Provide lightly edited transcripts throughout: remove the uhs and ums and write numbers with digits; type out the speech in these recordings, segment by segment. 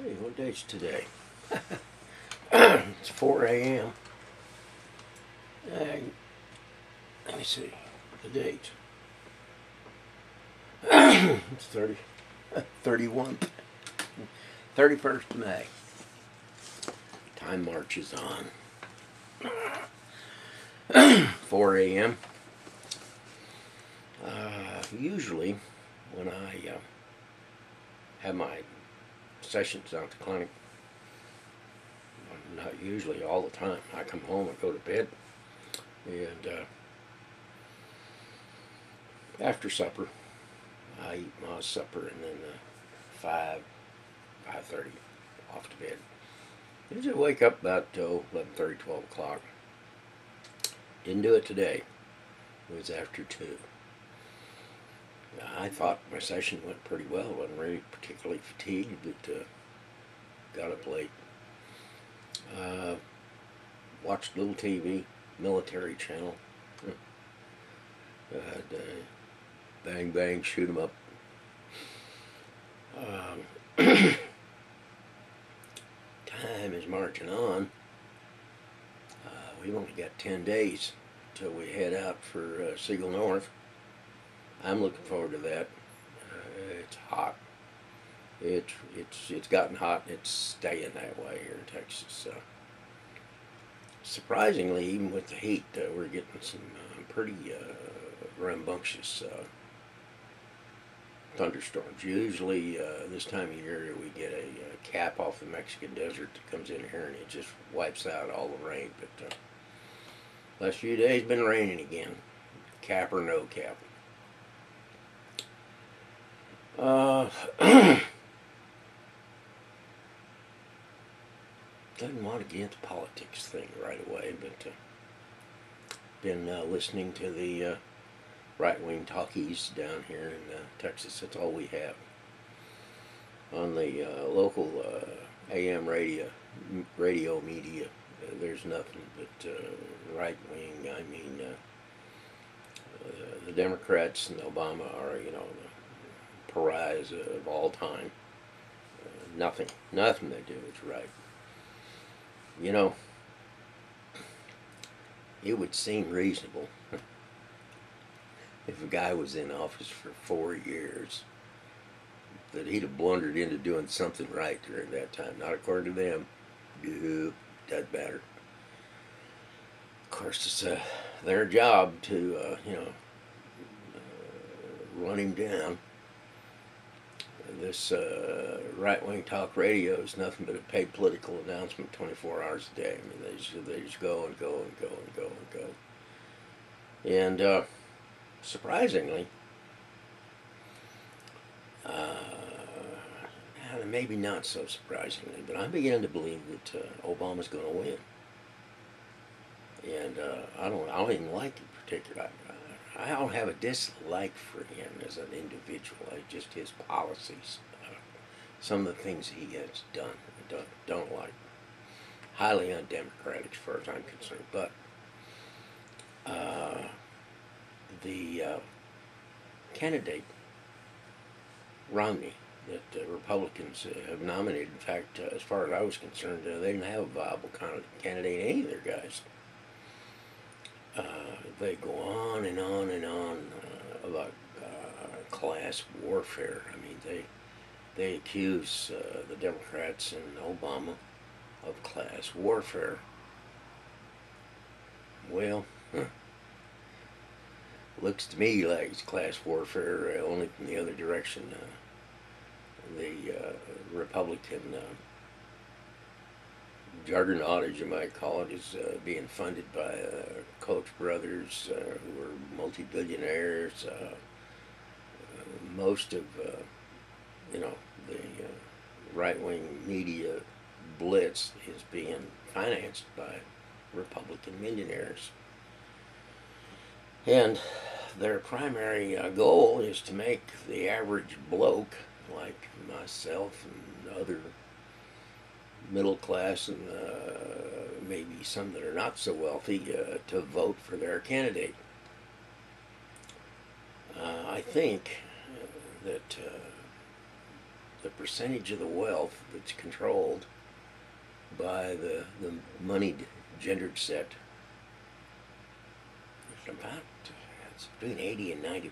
see, what date's today? It's 4 a.m. Let me see the date. It's 31st, 31st of May. Time marches on. 4 a.m. Usually, when I have my sessions out at the clinic, not usually, all the time, I come home and go to bed, and after supper, I eat my supper, and then 5:30, off to bed. Usually wake up about 11:30, 12 o'clock. Didn't do it today. It was after 2. I thought my session went pretty well. Wasn't really particularly fatigued, but got up late. Watched a little TV, military channel. Bang bang, shoot 'em up. Time is marching on. We've only got 10 days till we head out for Siegel North. I'm looking forward to that. It's hot. It's gotten hot, and it's staying that way here in Texas. Surprisingly, even with the heat, we're getting some pretty rambunctious thunderstorms. Usually, this time of year, we get a cap off the Mexican desert that comes in here, and it just wipes out all the rain. But last few days been raining again, cap or no cap. Doesn't want to get into politics thing right away, but been listening to the right-wing talkies down here in Texas. That's all we have on the local AM radio media. There's nothing but right-wing. I mean, the Democrats and Obama are, the pariahs of all time. Nothing they do is right. It would seem reasonable if a guy was in office for 4 years that he'd have blundered into doing something right during that time. Not according to them. No, doesn't matter. Of course, it's their job to, run him down. This right-wing talk radio is nothing but a paid political announcement 24 hours a day. I mean, they just go and go and go and go and go. And surprisingly, maybe not so surprisingly, but I'm beginning to believe that Obama's going to win. And I don't even like him particularly. I don't have a dislike for him as an individual. Just his policies, some of the things he has done, don't like. Highly undemocratic as far as I'm concerned. But the candidate, Romney, that Republicans have nominated, in fact, as far as I was concerned, they didn't have a viable candidate, any of their guys. They go on and on and on about class warfare. I mean, they accuse the Democrats and Obama of class warfare. Well, looks to me like it's class warfare only from the other direction. The Republican juggernaut, as you might call it, is being funded by Koch brothers, who are multi-billionaires. Most of the right-wing media blitz is being financed by Republican millionaires, and their primary goal is to make the average bloke like myself and other middle class and maybe some that are not so wealthy to vote for their candidate. I think that the percentage of the wealth that's controlled by the moneyed gendered set is about, it's between 80 and 90%.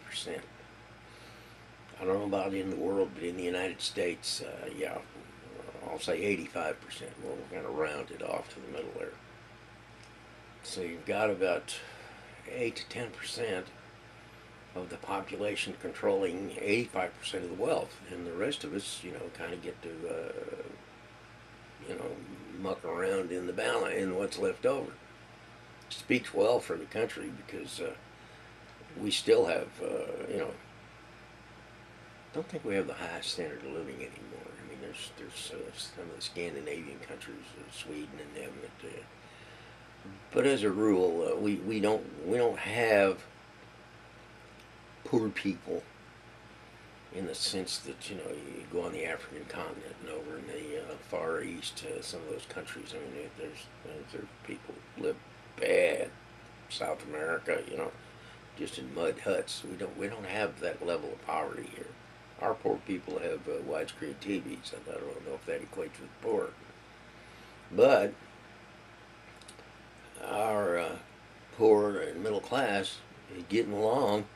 I don't know about in the world, but in the United States, yeah, I'll say 85%. We'll kind of round it off to the middle there. So you've got about 8 to 10% of the population controlling 85% of the wealth, and the rest of us, kind of get to, muck around in the balance in what's left over. Speaks well for the country because we still have, don't think we have the highest standard of living anymore. I mean, there's some of the Scandinavian countries, Sweden and them, but as a rule, we don't have poor people in the sense that you go on the African continent and over in the Far East, some of those countries. I mean, there's people who live bad. South America, just in mud huts. We don't have that level of poverty here. Our poor people have widescreen TVs. I don't know if that equates with poor, but our poor and middle class is getting along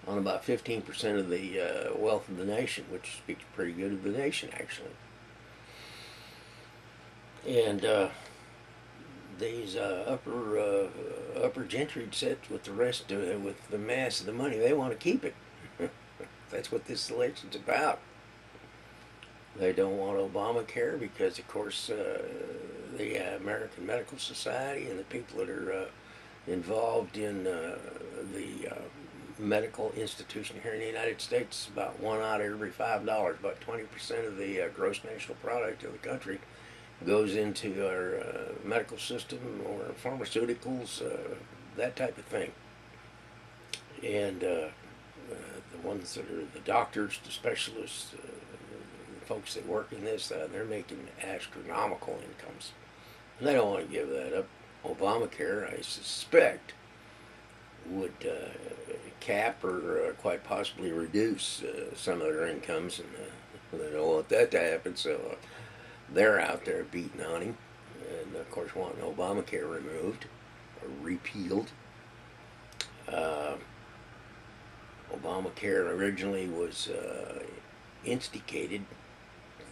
on about 15% of the wealth of the nation, which speaks pretty good of the nation, actually. And these upper gentry sets with the rest, with the mass of the money, they want to keep it. That's what this election's about. They don't want Obamacare because, of course, the American Medical Society and the people that are involved in the medical institution here in the United States, about 1 out of every $5, about 20% of the gross national product of the country goes into our medical system or pharmaceuticals, that type of thing. And the ones that are the doctors, the specialists, the folks that work in this, they're making astronomical incomes. And they don't want to give that up. Obamacare, I suspect, would cap or quite possibly reduce some of their incomes, and they don't want that to happen, so they're out there beating on him, and of course wanting Obamacare removed or repealed. Obamacare originally was instigated.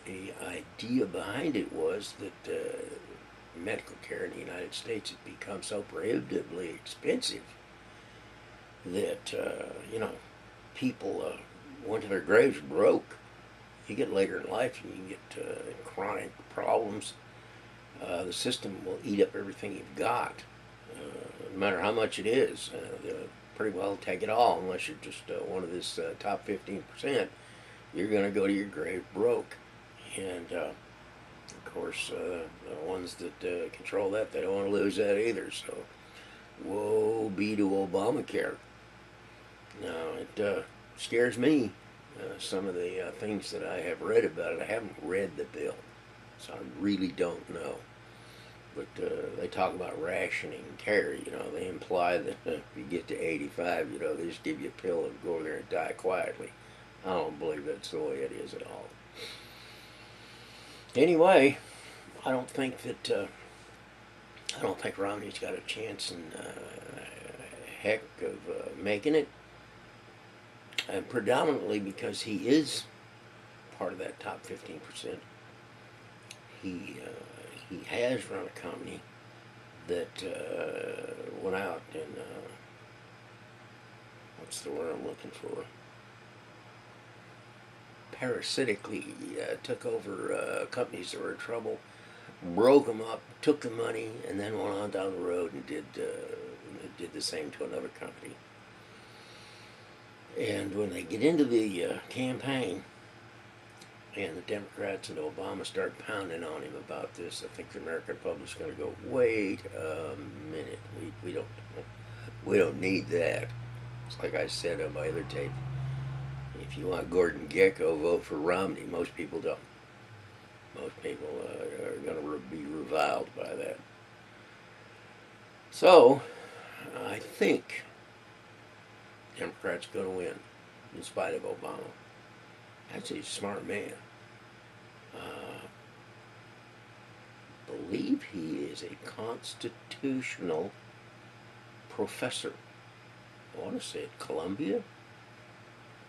The idea behind it was that medical care in the United States had become so prohibitively expensive that people went to their graves broke. You get later in life and you get chronic problems. The system will eat up everything you've got, no matter how much it is. They'll pretty well take it all unless you're just one of this top 15%. You're going to go to your grave broke. And of course, the ones that control that, they don't want to lose that either. So, woe be to Obamacare. Now, it scares me, some of the things that I have read about it. I haven't read the bill, so I really don't know. But they talk about rationing care. They imply that if you get to 85, they just give you a pill and go over there and die quietly. I don't believe that's the way it is at all. Anyway, I don't think Romney's got a chance in heck of making it. And predominantly because he is part of that top 15%. He has run a company that went out and what's the word I'm looking for? Parasitically took over companies that were in trouble, broke them up, took the money, and then went on down the road and did the same to another company. And when they get into the campaign, and the Democrats and Obama start pounding on him about this, I think the American public's going to go, wait a minute, we don't need that. It's like I said on my other tape. If you want Gordon Gekko, vote for Romney. Most people don't. Most people are going to be reviled by that. So, I think Democrats going to win, in spite of Obama. Actually, he's a smart man. Believe he is a constitutional professor. I want to say at Columbia.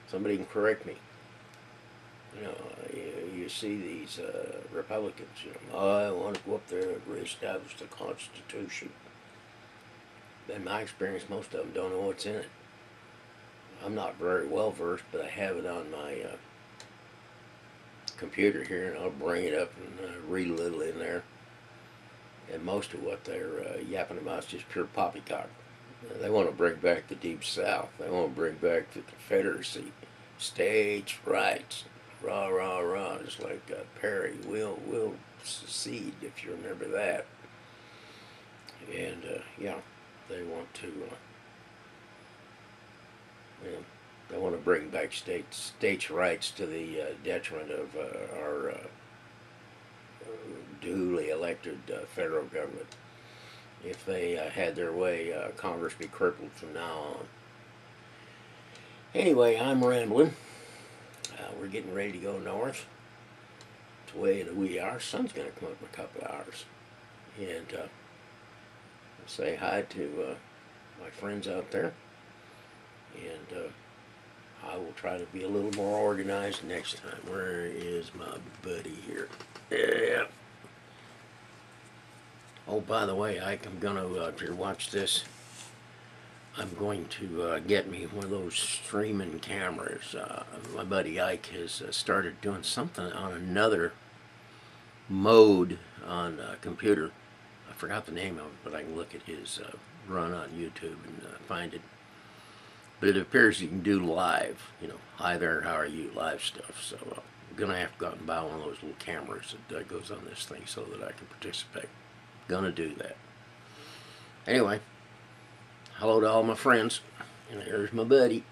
Somebody can correct me. You know, you see these Republicans, you know, I want to go up there and reestablish the Constitution. In my experience, most of them don't know what's in it. I'm not very well versed, but I have it on my computer here, and I'll bring it up and read a little in there. And most of what they're yapping about is just pure poppycock. They want to bring back the Deep South. They want to bring back the Confederacy, states' rights, rah rah rah. Just like Perry, will secede, if you remember that. And yeah, they want to. You know, they want to bring back states' rights to the detriment of our duly elected federal government. If they had their way, Congress would be crippled from now on. Anyway, I'm rambling. We're getting ready to go north. It's the way that we are. Sun's going to come up in a couple of hours. And say hi to my friends out there. And I will try to be a little more organized next time. Where is my buddy here? Yeah. Oh, by the way, I'm going to, if you watch this, I'm going to get me one of those streaming cameras. My buddy Ike has started doing something on another mode on a computer. I forgot the name of it, but I can look at his run on YouTube and find it. But it appears you can do live, you know, hi there, how are you, live stuff. So I'm going to have to go out and buy one of those little cameras that goes on this thing so that I can participate. Going to do that. Anyway, hello to all my friends, and there's my buddy.